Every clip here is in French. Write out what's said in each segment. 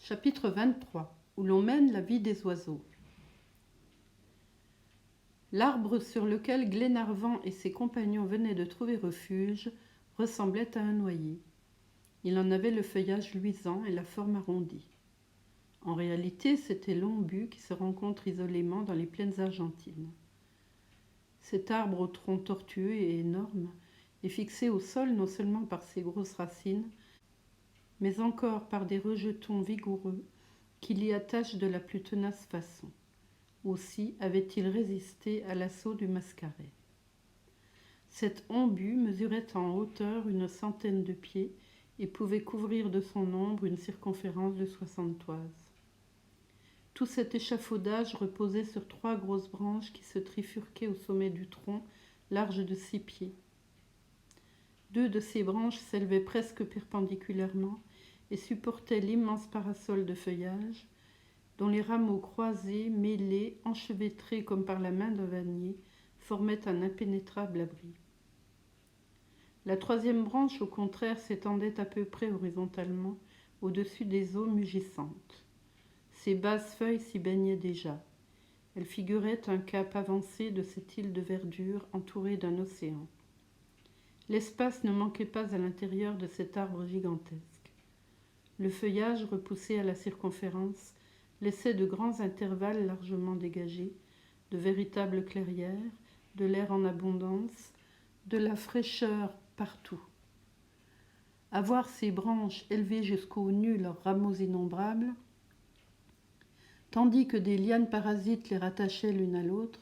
Chapitre 23, où l'on mène la vie des oiseaux. L'arbre sur lequel Glenarvan et ses compagnons venaient de trouver refuge ressemblait à un noyer. Il en avait le feuillage luisant et la forme arrondie. En réalité, c'était l'ombu qui se rencontre isolément dans les plaines argentines. Cet arbre au tronc tortueux et énorme est fixé au sol non seulement par ses grosses racines, mais encore par des rejetons vigoureux qui l'y attachent de la plus tenace façon. Aussi avait-il résisté à l'assaut du mascaret. Cet ombu mesurait en hauteur une centaine de pieds et pouvait couvrir de son ombre une circonférence de 60 toises. Tout cet échafaudage reposait sur 3 grosses branches qui se trifurquaient au sommet du tronc, large de 6 pieds. 2 de ces branches s'élevaient presque perpendiculairement et supportaient l'immense parasol de feuillage, dont les rameaux croisés, mêlés, enchevêtrés comme par la main d'un vannier, formaient un impénétrable abri. La 3e branche, au contraire, s'étendait à peu près horizontalement au-dessus des eaux mugissantes. Ses basses feuilles s'y baignaient déjà. Elles figuraient un cap avancé de cette île de verdure entourée d'un océan. L'espace ne manquait pas à l'intérieur de cet arbre gigantesque. Le feuillage, repoussé à la circonférence, laissait de grands intervalles largement dégagés, de véritables clairières, de l'air en abondance, de la fraîcheur partout. À voir ces branches élever jusqu'aux nues leurs rameaux innombrables, tandis que des lianes parasites les rattachaient l'une à l'autre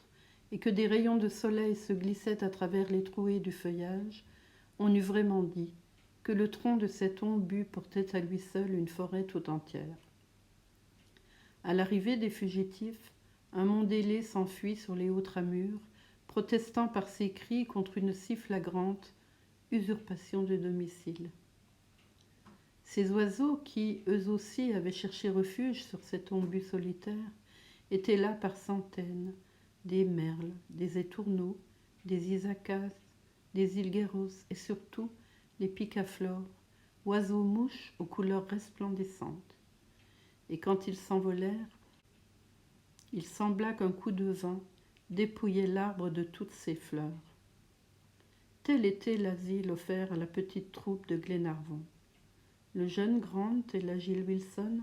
et que des rayons de soleil se glissaient à travers les trouées du feuillage, on eût vraiment dit que le tronc de cet ombu portait à lui seul une forêt tout entière. À l'arrivée des fugitifs, un monde ailé s'enfuit sur les hauts tramures, protestant par ses cris contre une si flagrante usurpation de domicile. Ces oiseaux qui, eux aussi, avaient cherché refuge sur cet ombu solitaire, étaient là par centaines, des merles, des étourneaux, des isacas, des ilgueros et surtout les picaflores, oiseaux-mouches aux couleurs resplendissantes. Et quand ils s'envolèrent, il sembla qu'un coup de vent dépouillait l'arbre de toutes ses fleurs. Tel était l'asile offert à la petite troupe de Glenarvan. Le jeune Grant et l'agile Wilson,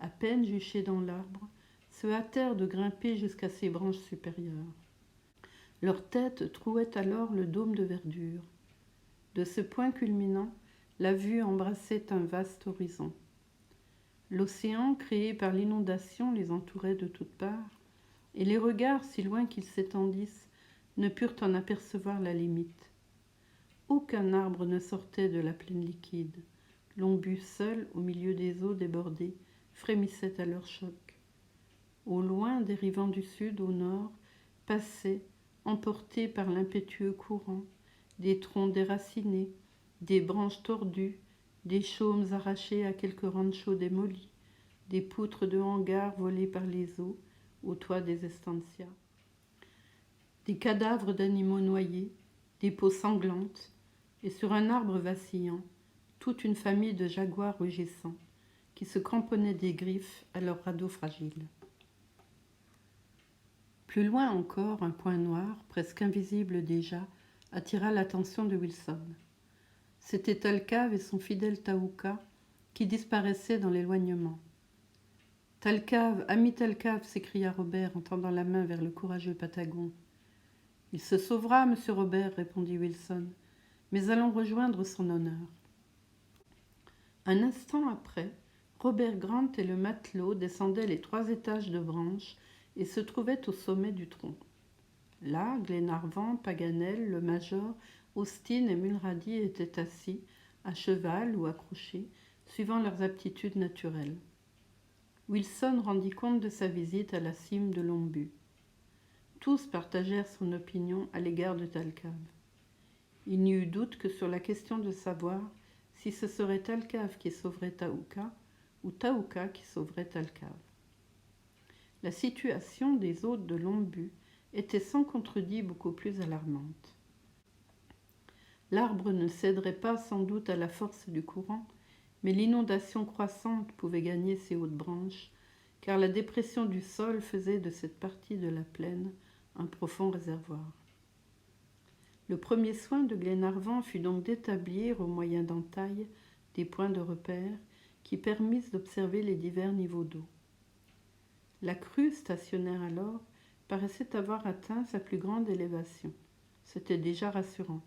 à peine juchés dans l'arbre, se hâtèrent de grimper jusqu'à ses branches supérieures. Leur tête trouait alors le dôme de verdure. De ce point culminant, la vue embrassait un vaste horizon. L'océan, créé par l'inondation, les entourait de toutes parts, et les regards, si loin qu'ils s'étendissent, ne purent en apercevoir la limite. Aucun arbre ne sortait de la plaine liquide. L'ombu seul, au milieu des eaux débordées, frémissait à leur choc. Au loin, dérivant du sud au nord, passaient, emportés par l'impétueux courant, des troncs déracinés, des branches tordues, des chaumes arrachés à quelques ranchos démolis, des poutres de hangars volées par les eaux au toit des estancias, des cadavres d'animaux noyés, des peaux sanglantes, et sur un arbre vacillant, toute une famille de jaguars rugissants qui se cramponnaient des griffes à leurs radeaux fragiles. Plus loin encore, un point noir, presque invisible déjà, attira l'attention de Wilson. C'était Thalcave et son fidèle Thaouka qui disparaissaient dans l'éloignement. « Thalcave, ami Thalcave !» s'écria Robert en tendant la main vers le courageux Patagon. « Il se sauvera, monsieur Robert, » répondit Wilson, « mais allons rejoindre son honneur. » Un instant après, Robert Grant et le matelot descendaient les 3 étages de branches et se trouvaient au sommet du tronc. Là, Glenarvan, Paganel, le major, Austin et Mulrady étaient assis, à cheval ou accrochés, suivant leurs aptitudes naturelles. Wilson rendit compte de sa visite à la cime de l'ombu. Tous partagèrent son opinion à l'égard de Thalcave. Il n'y eut doute que sur la question de savoir si ce serait Thalcave qui sauverait Thaouka ou Thaouka qui sauverait Thalcave. La situation des hôtes de l'ombu était sans contredit beaucoup plus alarmante. L'arbre ne céderait pas sans doute à la force du courant, mais l'inondation croissante pouvait gagner ces hautes branches, car la dépression du sol faisait de cette partie de la plaine un profond réservoir. Le premier soin de Glenarvan fut donc d'établir, au moyen d'entailles, des points de repère qui permissent d'observer les divers niveaux d'eau. La crue stationnaire alors paraissait avoir atteint sa plus grande élévation. C'était déjà rassurant.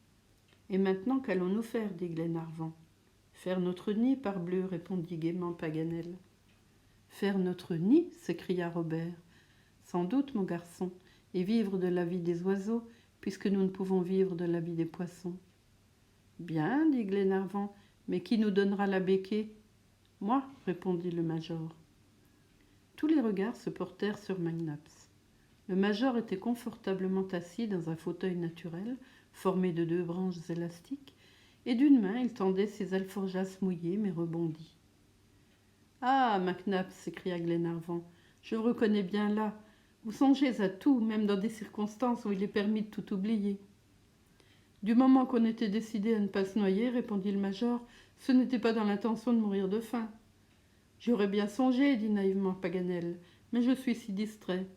« Et maintenant, qu'allons-nous faire » dit Glenarvan. « Faire notre nid, parbleu » répondit gaiement Paganel. « Faire notre nid » s'écria Robert. « Sans doute, mon garçon, et vivre de la vie des oiseaux, puisque nous ne pouvons vivre de la vie des poissons. »« Bien, dit Glenarvan, mais qui nous donnera la becquée ?»« Moi, répondit le major. Tous les regards se portèrent sur McNabbs. Le major était confortablement assis dans un fauteuil naturel, formé de 2 branches élastiques, et d'une main il tendait ses alforjas mouillés mais rebondis. « Ah, McNabbs » s'écria Glenarvan, « je vous reconnais bien là. Vous songez à tout, même dans des circonstances où il est permis de tout oublier. » « Du moment qu'on était décidé à ne pas se noyer, répondit le major, ce n'était pas dans l'intention de mourir de faim. »« J'y aurais bien songé, dit naïvement Paganel, mais je suis si distrait. »«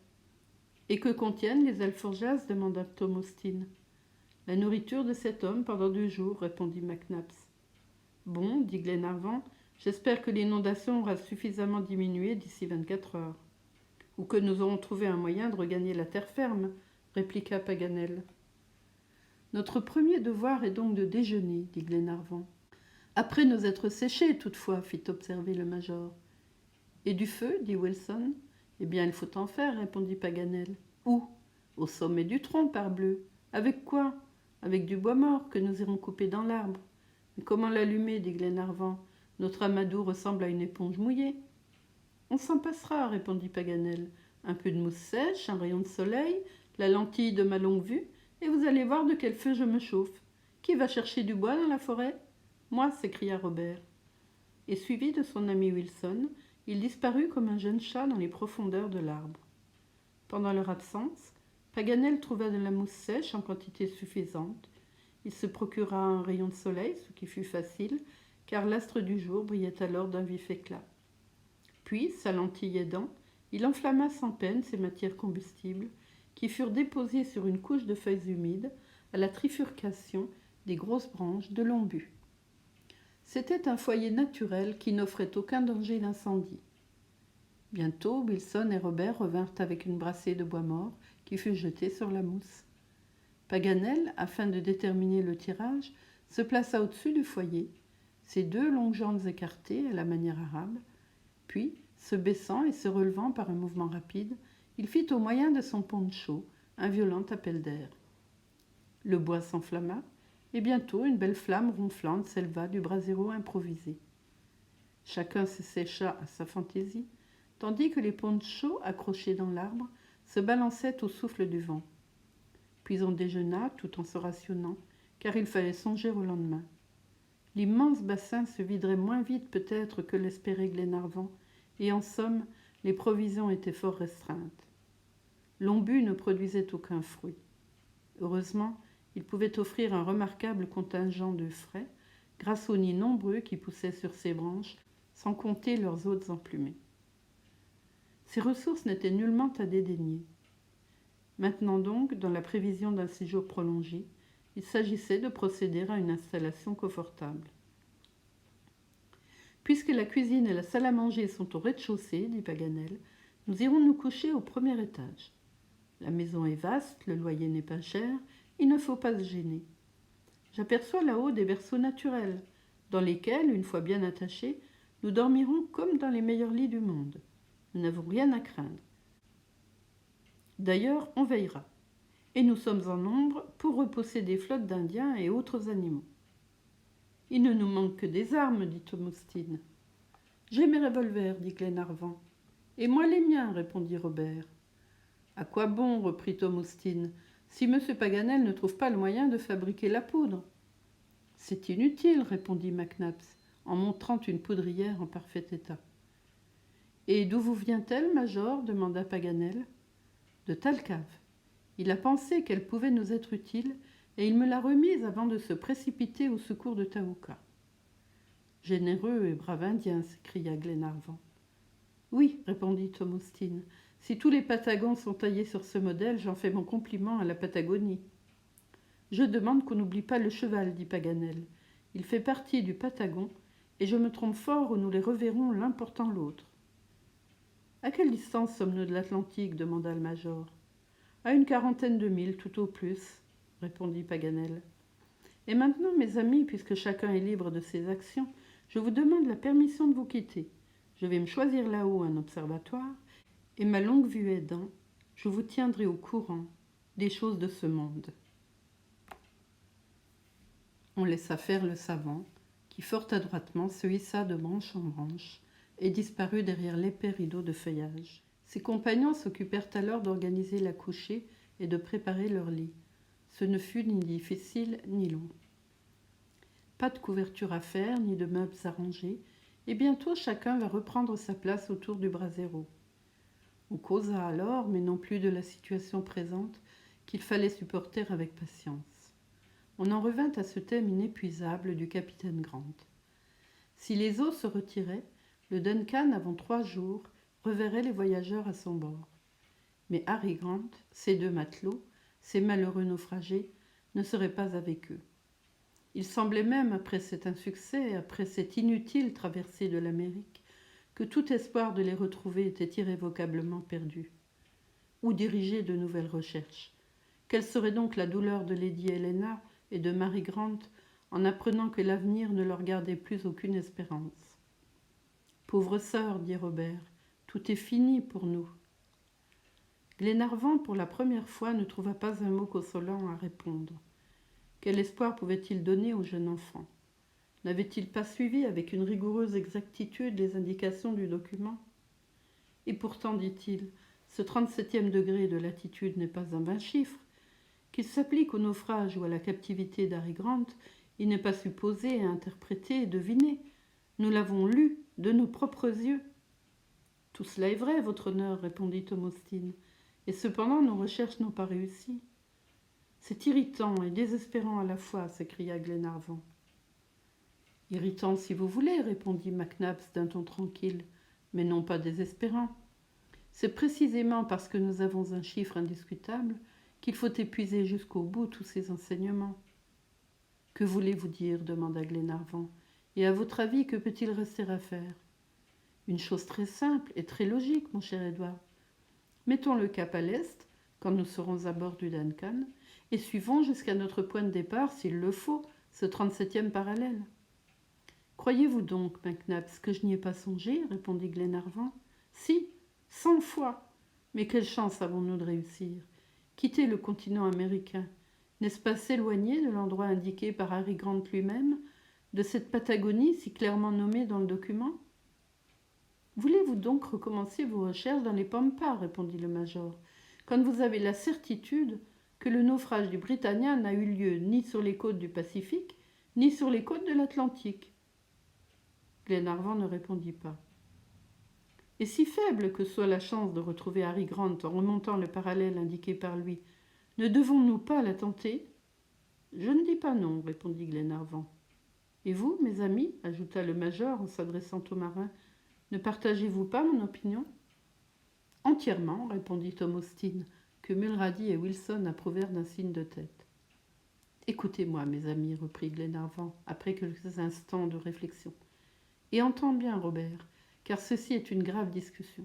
Et que contiennent les alforjas » demanda Tom Austin. « La nourriture de cet homme pendant 2 jours, répondit McNabbs. « Bon, dit Glenarvan, j'espère que l'inondation aura suffisamment diminué d'ici 24 heures. »« Ou que nous aurons trouvé un moyen de regagner la terre ferme, répliqua Paganel. « Notre premier devoir est donc de déjeuner, dit Glenarvan. « Après nous être séchés, toutefois, fit observer le major. « Et du feu, dit Wilson. « Eh bien, il faut en faire, répondit Paganel. « Où ? Au sommet du tronc, parbleu. Avec quoi ? Avec du bois mort que nous irons couper dans l'arbre. Mais comment l'allumer, dit Glenarvan. Notre amadou ressemble à une éponge mouillée. »« On s'en passera, répondit Paganel. « Un peu de mousse sèche, un rayon de soleil, la lentille de ma longue vue, et vous allez voir de quel feu je me chauffe. Qui va chercher du bois dans la forêt ? » ?»« Moi, s'écria Robert. Et suivi de son ami Wilson, il disparut comme un jeune chat dans les profondeurs de l'arbre. Pendant leur absence, Paganel trouva de la mousse sèche en quantité suffisante. Il se procura un rayon de soleil, ce qui fut facile, car l'astre du jour brillait alors d'un vif éclat. Puis, sa lentille aidant, il enflamma sans peine ces matières combustibles, qui furent déposées sur une couche de feuilles humides à la trifurcation des grosses branches de l'ombu. C'était un foyer naturel qui n'offrait aucun danger d'incendie. Bientôt, Wilson et Robert revinrent avec une brassée de bois mort qui fut jetée sur la mousse. Paganel, afin de déterminer le tirage, se plaça au-dessus du foyer, ses 2 longues jambes écartées à la manière arabe, puis, se baissant et se relevant par un mouvement rapide, il fit au moyen de son poncho un violent appel d'air. Le bois s'enflamma, et bientôt une belle flamme ronflante s'éleva du brasero improvisé. Chacun se sécha à sa fantaisie, tandis que les ponchos, accrochés dans l'arbre, se balançaient au souffle du vent. Puis on déjeuna tout en se rationnant, car il fallait songer au lendemain. L'immense bassin se viderait moins vite peut-être que l'espérait Glenarvan, et en somme, les provisions étaient fort restreintes. L'ombu ne produisait aucun fruit. Heureusement, il pouvait offrir un remarquable contingent de frais, grâce aux nids nombreux qui poussaient sur ses branches, sans compter leurs hôtes emplumés. Ces ressources n'étaient nullement à dédaigner. Maintenant donc, dans la prévision d'un séjour prolongé, il s'agissait de procéder à une installation confortable. « Puisque la cuisine et la salle à manger sont au rez-de-chaussée, dit Paganel, nous irons nous coucher au premier étage. La maison est vaste, le loyer n'est pas cher, il ne faut pas se gêner. J'aperçois là-haut des berceaux naturels, dans lesquels, une fois bien attachés, nous dormirons comme dans les meilleurs lits du monde. Nous n'avons rien à craindre. D'ailleurs, on veillera. Et nous sommes en nombre pour repousser des flottes d'Indiens et autres animaux. Il ne nous manque que des armes, dit Tom Austin. J'ai mes revolvers, dit Glenarvan. Et moi les miens, répondit Robert. À quoi bon, reprit Tom Austin, si M. Paganel ne trouve pas le moyen de fabriquer la poudre ? C'est inutile, répondit McNabbs, en montrant une poudrière en parfait état. Et d'où vous vient-elle, Major ? Demanda Paganel. De Thalcave. Il a pensé qu'elle pouvait nous être utile, et il me l'a remise avant de se précipiter au secours de Thaouka. Généreux et brave Indien, s'écria Glenarvan. Oui, répondit Tom Austin. Si tous les Patagons sont taillés sur ce modèle, j'en fais mon compliment à la Patagonie. Je demande qu'on n'oublie pas le cheval, dit Paganel. Il fait partie du Patagon, et je me trompe fort où nous les reverrons l'un portant l'autre. À quelle distance sommes-nous de l'Atlantique demanda le major. À une 40aine de milles, tout au plus, répondit Paganel. Et maintenant, mes amis, puisque chacun est libre de ses actions, je vous demande la permission de vous quitter. Je vais me choisir là-haut un observatoire, et ma longue vue aidant, je vous tiendrai au courant des choses de ce monde. On laissa faire le savant, qui fort adroitement se hissa de branche en branche et disparut derrière l'épais rideau de feuillage. Ses compagnons s'occupèrent alors d'organiser la couchée et de préparer leur lit. Ce ne fut ni difficile ni long. Pas de couverture à faire, ni de meubles à ranger, et bientôt chacun va reprendre sa place autour du brasero. On causa alors, mais non plus de la situation présente, qu'il fallait supporter avec patience. On en revint à ce thème inépuisable du capitaine Grant. Si les eaux se retiraient, le Duncan, avant 3 jours, reverrait les voyageurs à son bord. Mais Harry Grant, ses 2 matelots, ces malheureux naufragés, ne seraient pas avec eux. Il semblait même, après cet insuccès, après cette inutile traversée de l'Amérique, que tout espoir de les retrouver était irrévocablement perdu. Où diriger de nouvelles recherches? Quelle serait donc la douleur de Lady Helena et de Mary Grant en apprenant que l'avenir ne leur gardait plus aucune espérance? Pauvre sœur, dit Robert, tout est fini pour nous. Glenarvan, pour la première fois, ne trouva pas un mot consolant à répondre. Quel espoir pouvait-il donner au jeune enfant? N'avait-il pas suivi avec une rigoureuse exactitude les indications du document? Et pourtant, dit-il, ce 37e degré de latitude n'est pas un vain chiffre. Qu'il s'applique au naufrage ou à la captivité d'Harry Grant, il n'est pas supposé à interpréter et deviner. Nous l'avons lu de nos propres yeux. Tout cela est vrai, votre honneur, répondit Tom Austin, et cependant nos recherches n'ont pas réussi. C'est irritant et désespérant à la fois, s'écria Glenarvan. Irritant si vous voulez, répondit Mac Nabbs d'un ton tranquille, mais non pas désespérant. C'est précisément parce que nous avons un chiffre indiscutable qu'il faut épuiser jusqu'au bout tous ces enseignements. Que voulez-vous dire demanda Glenarvan. Et à votre avis, que peut-il rester à faire? Une chose très simple et très logique, mon cher Edward. Mettons le cap à l'est, quand nous serons à bord du Duncan, et suivons jusqu'à notre point de départ, s'il le faut, ce 37e parallèle. Croyez-vous donc, Mac Nabbs, que je n'y ai pas songé, répondit Glenarvan. Si, 100 fois. Mais quelle chance avons-nous de réussir? Quitter le continent américain, n'est-ce pas s'éloigner de l'endroit indiqué par Harry Grant lui-même, de cette Patagonie si clairement nommée dans le document? Voulez-vous donc recommencer vos recherches dans les Pampas, répondit le major, quand vous avez la certitude que le naufrage du Britannia n'a eu lieu ni sur les côtes du Pacifique, ni sur les côtes de l'Atlantique? Glenarvan ne répondit pas. Et si faible que soit la chance de retrouver Harry Grant en remontant le parallèle indiqué par lui, ne devons-nous pas la tenter? Je ne dis pas non, répondit Glenarvan. Et vous, mes amis, ajouta le major en s'adressant aux marins, ne partagez-vous pas mon opinion? Entièrement, répondit Tom Austin, que Mulrady et Wilson approuvèrent d'un signe de tête. Écoutez-moi, mes amis, reprit Glenarvan, après quelques instants de réflexion. Et entends bien, Robert, car ceci est une grave discussion.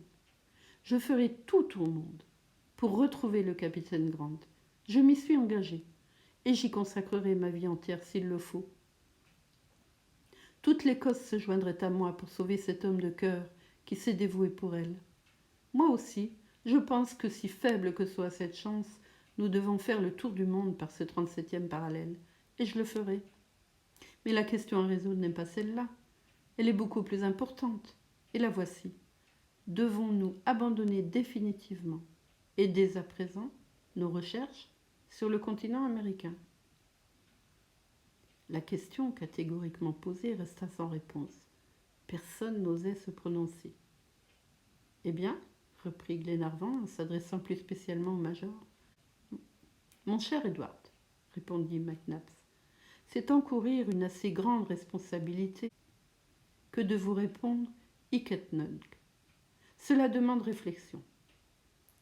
Je ferai tout au monde pour retrouver le capitaine Grant. Je m'y suis engagé, et j'y consacrerai ma vie entière s'il le faut. Toute l'Écosse se joindrait à moi pour sauver cet homme de cœur qui s'est dévoué pour elle. Moi aussi, je pense que si faible que soit cette chance, nous devons faire le tour du monde par ce 37e parallèle, et je le ferai. Mais la question à résoudre n'est pas celle-là. Elle est beaucoup plus importante, et la voici. Devons-nous abandonner définitivement, et dès à présent, nos recherches sur le continent américain? La question catégoriquement posée resta sans réponse. Personne n'osait se prononcer. « Eh bien, reprit Glenarvan en s'adressant plus spécialement au major. « Mon cher Edward, répondit Mac Nabbs, c'est encourir une assez grande responsabilité que de vous répondre « hic et nunc ». Cela demande réflexion.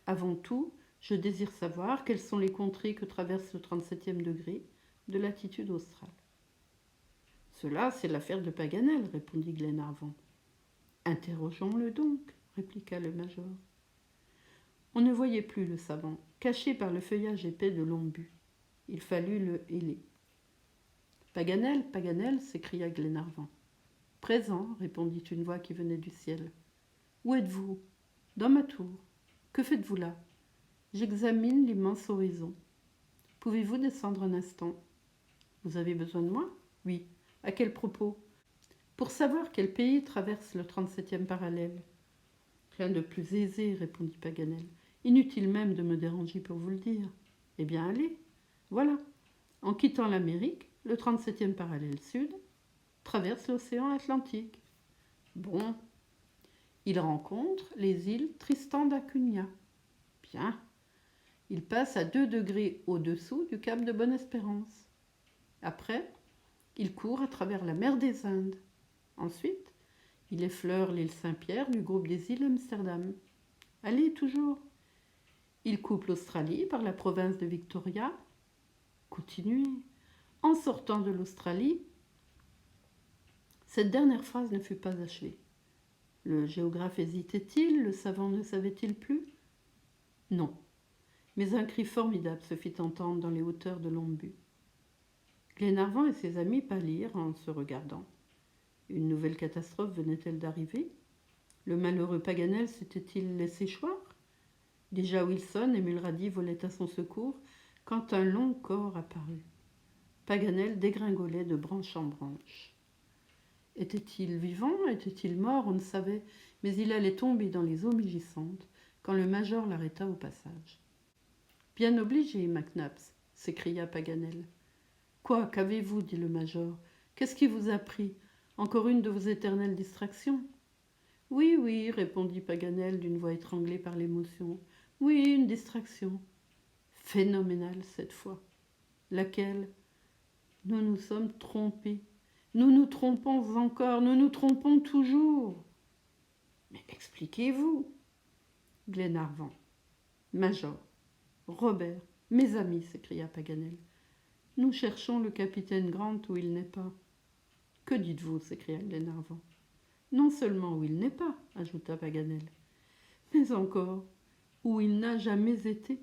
Avant tout, je désire savoir quelles sont les contrées que traverse le 37e degré de latitude australe. Cela, c'est l'affaire de Paganel, répondit Glenarvan. Interrogeons-le donc, répliqua le major. On ne voyait plus le savant, caché par le feuillage épais de l'ombu. Il fallut le héler. Paganel, Paganel, s'écria Glenarvan. Présent, répondit une voix qui venait du ciel. Où êtes-vous? Dans ma tour. Que faites-vous là? J'examine l'immense horizon. Pouvez-vous descendre un instant? Vous avez besoin de moi? Oui. À quel propos? Pour savoir quel pays traverse le 37e parallèle. Rien de plus aisé, répondit Paganel. Inutile même de me déranger pour vous le dire. Eh bien, allez. Voilà. En quittant l'Amérique, le 37e parallèle sud traverse l'océan Atlantique. Bon. Il rencontre les îles Tristan d'Acunha. Bien. Il passe à 2 degrés au-dessous du cap de Bonne-Espérance. Après, il court à travers la mer des Indes. Ensuite, il effleure l'île Saint-Pierre du groupe des îles Amsterdam. Allez, toujours. Il coupe l'Australie par la province de Victoria. Continuez. En sortant de l'Australie, cette dernière phrase ne fut pas achevée. Le géographe hésitait-il? Le savant ne savait-il plus? Non. Mais un cri formidable se fit entendre dans les hauteurs de l'Ombu. Glenarvan et ses amis pâlirent en se regardant. Une nouvelle catastrophe venait-elle d'arriver? Le malheureux Paganel s'était-il laissé choir? Déjà Wilson et Mulrady volaient à son secours quand un long corps apparut. Paganel dégringolait de branche en branche. Était-il vivant? Était-il mort? On ne savait, mais il allait tomber dans les eaux mugissantes quand le major l'arrêta au passage. « Bien obligé, McNabbs !» s'écria Paganel. « Quoi? Qu'avez-vous » dit le major. « Qu'est-ce qui vous a pris? Encore une de vos éternelles distractions ?»« Oui, oui, répondit Paganel d'une voix étranglée par l'émotion. Oui, une distraction. Phénoménale cette fois. Laquelle? Nous nous sommes trompés. Nous nous trompons encore, nous nous trompons toujours. Mais expliquez-vous. Glenarvan, Major, Robert, mes amis, s'écria Paganel. Nous cherchons le capitaine Grant où il n'est pas. Que dites-vous? S'écria Glenarvan. Non seulement où il n'est pas, ajouta Paganel, mais encore où il n'a jamais été.